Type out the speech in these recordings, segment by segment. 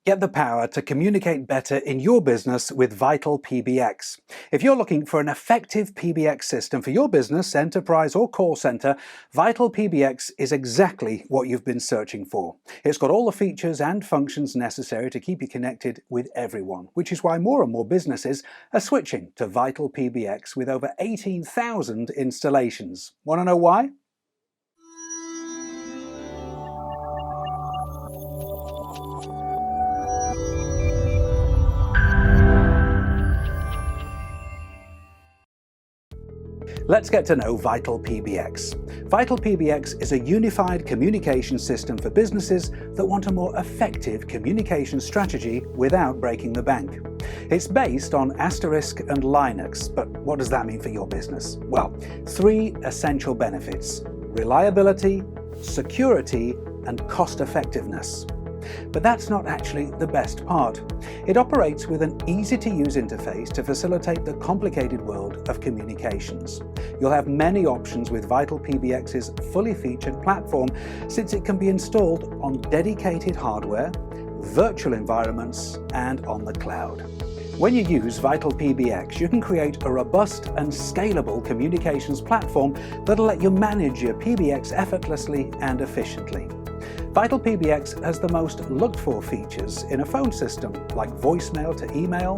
Get the power to communicate better in your business with VitalPBX. If you're looking for an effective PBX system for your business, enterprise or call center, VitalPBX is exactly what you've been searching for. It's got all the features and functions necessary to keep you connected with everyone, which is why more and more businesses are switching to VitalPBX with over 18,000 installations. Want to know why? Let's get to know VitalPBX. VitalPBX is a unified communication system for businesses that want a more effective communication strategy without breaking the bank. It's based on Asterisk and Linux, but what does that mean for your business? Well, 3 essential benefits: reliability, security, and cost-effectiveness. But that's not actually the best part. It operates with an easy-to-use interface to facilitate the complicated world of communications. You'll have many options with VitalPBX's fully featured platform, since it can be installed on dedicated hardware, virtual environments, and on the cloud. When you use VitalPBX, you can create a robust and scalable communications platform that'll let you manage your PBX effortlessly and efficiently. VitalPBX has the most looked-for features in a phone system, like voicemail to email,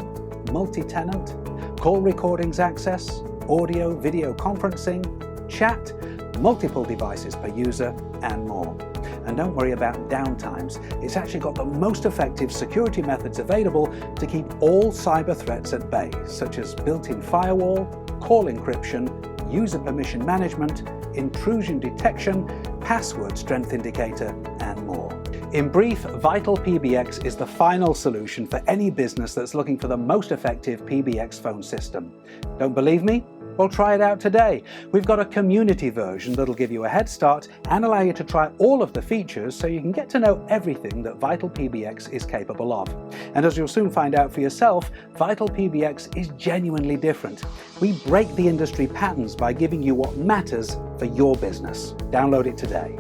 multi-tenant, call recordings access, audio-video conferencing, chat, multiple devices per user, and more. And don't worry about downtimes. It's actually got the most effective security methods available to keep all cyber threats at bay, such as built-in firewall, call encryption, user permission management, intrusion detection, password strength indicator, and more. In brief, VitalPBX is the final solution for any business that's looking for the most effective PBX phone system. Don't believe me? Well, try it out today. We've got a community version that'll give you a head start and allow you to try all of the features so you can get to know everything that VitalPBX is capable of. And as you'll soon find out for yourself, VitalPBX is genuinely different. We break the industry patterns by giving you what matters for your business. Download it today.